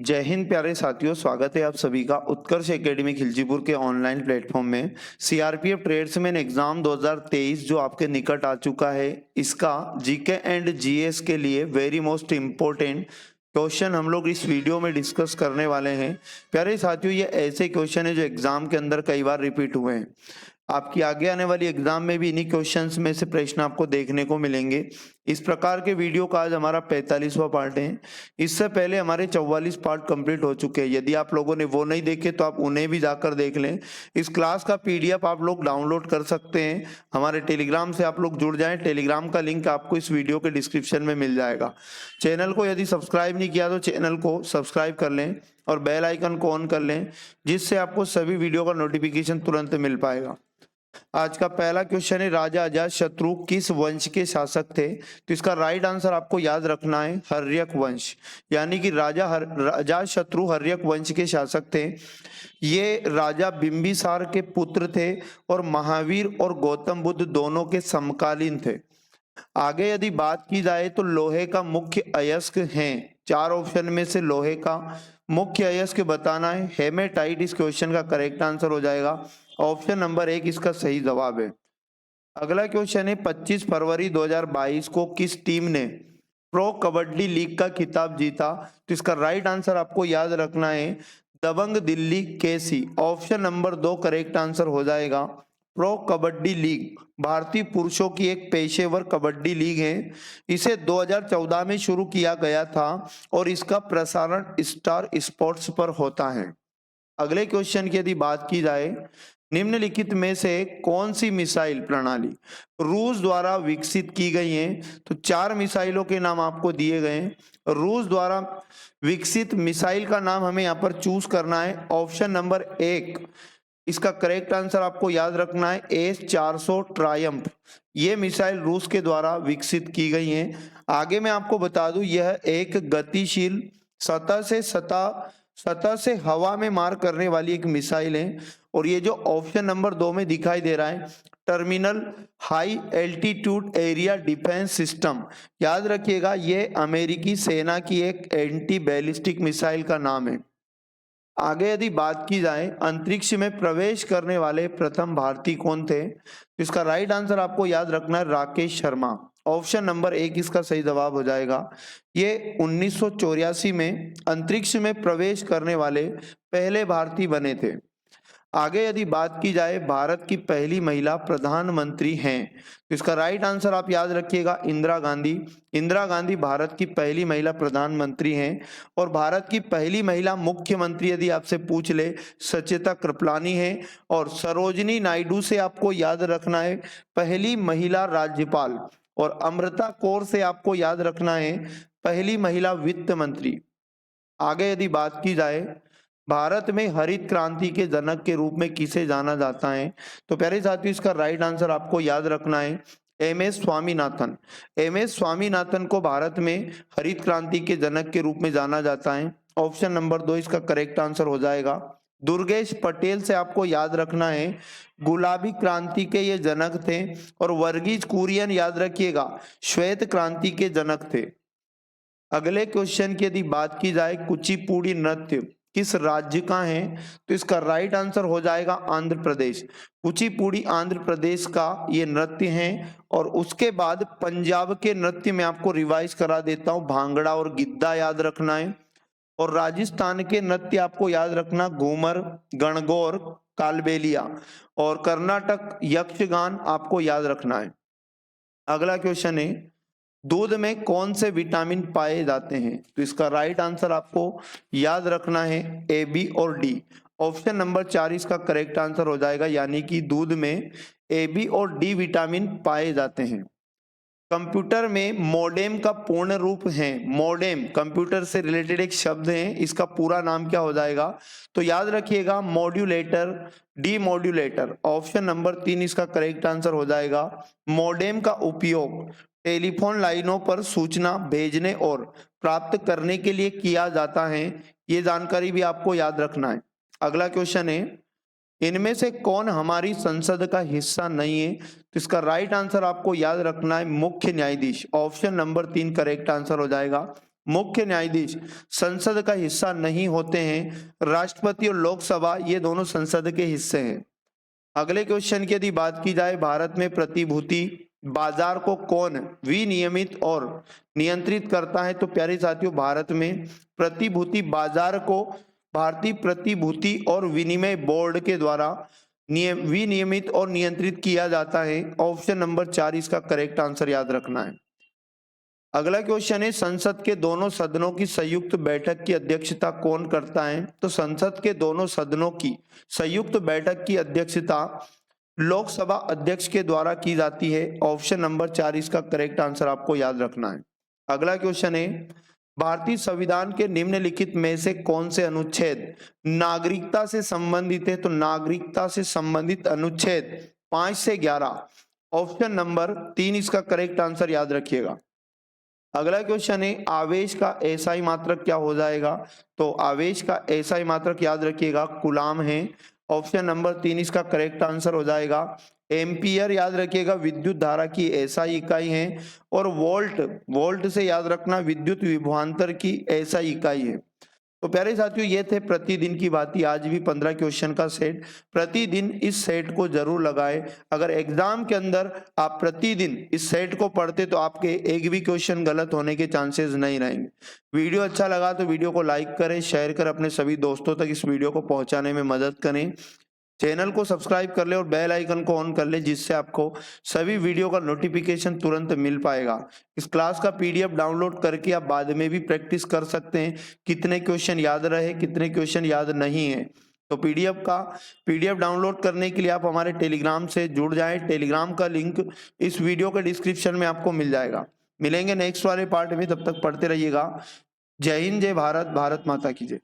जय हिंद प्यारे साथियों, स्वागत है आप सभी का उत्कर्ष एकेडमी खिलचीपुर के ऑनलाइन प्लेटफॉर्म में। सीआरपीएफ ट्रेड्समैन एग्जाम 2023 जो आपके निकट आ चुका है, इसका जीके एंड जीएस के लिए वेरी मोस्ट इम्पोर्टेंट क्वेश्चन हम लोग इस वीडियो में डिस्कस करने वाले हैं। प्यारे साथियों, ये ऐसे क्वेश्चन है जो एग्जाम के अंदर कई बार रिपीट हुए हैं। आपकी आगे आने वाली एग्जाम में भी इन्हीं क्वेश्चंस में से प्रश्न आपको देखने को मिलेंगे। इस प्रकार के वीडियो का आज हमारा 45वां पार्ट है। इससे पहले हमारे 44 पार्ट कंप्लीट हो चुके हैं। यदि आप लोगों ने वो नहीं देखे तो आप उन्हें भी जाकर देख लें। इस क्लास का पीडीएफ आप लोग डाउनलोड कर सकते हैं। हमारे टेलीग्राम से आप लोग जुड़ जाएं। टेलीग्राम का लिंक आपको इस वीडियो के डिस्क्रिप्शन में मिल जाएगा। चैनल को यदि सब्सक्राइब नहीं किया तो चैनल को सब्सक्राइब कर लें और बेल आइकन को ऑन कर लें, जिससे आपको सभी वीडियो का नोटिफिकेशन तुरंत मिल पाएगा। आज का पहला क्वेश्चन है, राजा अजातशत्रु किस वंश के शासक थे? तो इसका राइट आंसर आपको याद रखना है हर्यक वंश, यानी कि राजा अजातशत्रु हर्यक वंश के शासक थे। ये राजा बिंबिसार के पुत्र थे और महावीर और गौतम बुद्ध दोनों के समकालीन थे। आगे यदि बात की जाए तो लोहे का मुख्य अयस्क हैं, चार ऑप्शन में से लोहे का मुख्य अयस्क बताना है। हेमेटाइट इस क्वेश्चन का करेक्ट आंसर हो जाएगा। ऑप्शन नंबर 1 इसका सही जवाब है। अगला क्वेश्चन है, 25 फरवरी 2022 को किस टीम ने प्रो कबड्डी लीग का खिताब जीता? तो इसका राइट आंसर आपको याद रखना है दबंग दिल्ली केसी। ऑप्शन नंबर 2 करेक्ट आंसर हो जाएगा। प्रो कबड्डी लीग भारतीय पुरुषों की एक पेशेवर कबड्डी लीग है। इसे 2014 में शुरू किया गया था और इसका प्रसारण स्टार स्पोर्ट्स पर होता है। अगले क्वेश्चन की यदि बात की जाए, निम्नलिखित में से कौन सी मिसाइल प्रणाली रूस द्वारा विकसित की गई है? तो चार मिसाइलों के नाम आपको दिए गए हैं। रूस द्वारा विकसित मिसाइल का नाम हमें यहाँ पर चूज करना है। ऑप्शन नंबर 1 इसका करेक्ट आंसर आपको याद रखना है S-400 ट्रायम्फ। ये मिसाइल रूस के द्वारा विकसित की गई है। आगे मैं आपको बता दूं, यह एक गतिशील सतह से हवा में मार करने वाली एक मिसाइल है। और ये जो ऑप्शन नंबर 2 में दिखाई दे रहा है, terminal high altitude area defence system, याद रखिएगा ये अमेरिकी सेना की एक एंटी बैलिस्टिक मिसाइल का नाम है। आगे यदि बात की जाए, अंतरिक्ष में प्रवेश करने वाले प्रथम भारतीय कौन थे? तो इसका राइट आंसर आपको याद रखना है राकेश शर्मा। ऑप्शन नंबर 1 इसका सही जवाब हो जाएगा। ये 1984 में अंतरिक्ष में प्रवेश करने वाले पहले भारतीय बने थे। आगे यदि बात की जाए, भारत की पहली महिला प्रधानमंत्री हैं, तो इसका राइट आंसर आप याद रखिएगा इंदिरा गांधी। इंदिरा गांधी भारत की पहली महिला प्रधानमंत्री हैं। और भारत की पहली महिला मुख्यमंत्री यदि आपसे पूछ ले, सचेता कृपलानी है। और सरोजिनी नायडू से आपको याद रखना है पहली महिला राज्यपाल। और अमृता कौर से आपको याद रखना है पहली महिला वित्त मंत्री। आगे यदि बात की जाए, भारत में हरित क्रांति के जनक के रूप में किसे जाना जाता है? तो प्यारे साथियों, इसका राइट आंसर आपको याद रखना है एम.एस. स्वामीनाथन। एम.एस. स्वामीनाथन को भारत में हरित क्रांति के जनक के रूप में जाना जाता है। ऑप्शन नंबर 2 इसका करेक्ट आंसर हो जाएगा। दुर्गेश पटेल से आपको याद रखना है गुलाबी क्रांति के ये जनक थे। और वर्गीज कुरियन याद रखिएगा श्वेत क्रांति के जनक थे। अगले क्वेश्चन की यदि बात की जाए, कुचिपुड़ी नृत्य किस राज्य का है? तो इसका राइट आंसर हो जाएगा आंध्र प्रदेश। कुचिपुड़ी आंध्र प्रदेश का ये नृत्य है। और उसके बाद पंजाब के नृत्य में आपको रिवाइज करा देता हूं, भांगड़ा और गिद्धा याद रखना है। और राजस्थान के नृत्य आपको याद रखना घूमर, गणगौर, कालबेलिया। और कर्नाटक यक्षगान आपको याद रखना है। अगला क्वेश्चन है, दूध में कौन से विटामिन पाए जाते हैं? तो इसका राइट आंसर आपको याद रखना है ए, बी और डी। ऑप्शन नंबर 4 इसका करेक्ट आंसर हो जाएगा, यानी कि दूध में ए, बी और डी विटामिन पाए जाते हैं। कंप्यूटर में मोडेम का पूर्ण रूप है, मोडेम कंप्यूटर से रिलेटेड एक शब्द है, इसका पूरा नाम क्या हो जाएगा? तो याद रखिएगा modulator, D modulator. Option number 3 इसका करेक्ट आंसर हो जाएगा। मोडेम का उपयोग टेलीफोन लाइनों पर सूचना भेजने और प्राप्त करने के लिए किया जाता है। ये जानकारी भी आपको याद रखना है। अगला क्वेश्चन है, इनमें से कौन हमारी संसद का हिस्सा नहीं है? तो इसका राइट आंसर आपको याद रखना है मुख्य न्यायाधीश। ऑप्शन नंबर 3 करेक्ट आंसर हो जाएगा। मुख्य न्यायाधीश संसद का हिस्सा नहीं होते हैं। राष्ट्रपति और लोकसभा ये दोनों संसद के हिस्से हैं। अगले क्वेश्चन की यदि बात की जाए, भारत में प्रतिभूति बाजार को कौन विनियमित और नियंत्रित करता है? तो प्यारे साथियों, भारत में प्रतिभूति बाजार को भारतीय प्रतिभूति और विनिमय बोर्ड के द्वारा विनियमित और नियंत्रित किया जाता है। ऑप्शन नंबर 4 इसका करेक्ट आंसर याद रखना है। अगला क्वेश्चन है, संसद के दोनों सदनों की संयुक्त बैठक की अध्यक्षता कौन करता है? तो संसद के दोनों सदनों की संयुक्त बैठक की अध्यक्षता लोकसभा अध्यक्ष के द्वारा की जाती है। ऑप्शन नंबर 4 इसका करेक्ट आंसर आपको याद रखना है। अगला क्वेश्चन है, भारतीय संविधान के निम्नलिखित में से कौन से अनुच्छेद नागरिकता से संबंधित है? तो नागरिकता से संबंधित अनुच्छेद 5 से 11। ऑप्शन नंबर 3 इसका करेक्ट आंसर याद रखिएगा। अगला क्वेश्चन है, आवेश का एसआई मात्रक क्या हो जाएगा? तो आवेश का एसआई मात्रक याद रखिएगा कूलाम है। ऑप्शन नंबर 3 इसका करेक्ट आंसर हो जाएगा। एम्पियर याद रखिएगा विद्युत धारा की एसआई इकाई है, और वोल्ट से याद रखना विद्युत विभवांतर की एसआई इकाई है। तो प्यारे साथियों, ये थे प्रतिदिन की बातें। आज भी 15 क्वेश्चन का सेट, प्रतिदिन इस सेट को जरूर लगाएं। अगर एग्जाम के अंदर आप प्रतिदिन इस सेट को पढ़ते तो आपके एक भी क्वेश्चन गलत होने के चांसेस नहीं रहेंगे। वीडियो अच्छा लगा तो वीडियो को लाइक करें, शेयर कर अपने सभी दोस्तों तक इस वीडियो को पहुंचाने में मदद करें। चैनल को सब्सक्राइब कर ले और बेल आइकन को ऑन कर ले, जिससे आपको सभी वीडियो का नोटिफिकेशन तुरंत मिल पाएगा। इस क्लास का पीडीएफ डाउनलोड करके आप बाद में भी प्रैक्टिस कर सकते हैं, कितने क्वेश्चन याद रहे कितने क्वेश्चन याद नहीं है। तो पीडीएफ डाउनलोड करने के लिए आप हमारे टेलीग्राम से जुड़ जाएं। टेलीग्राम का लिंक इस वीडियो के डिस्क्रिप्शन में आपको मिल जाएगा। मिलेंगे नेक्स्ट वाले पार्ट में, तब तक पढ़ते रहिएगा। जय हिंद, जय भारत, भारत माता की जय।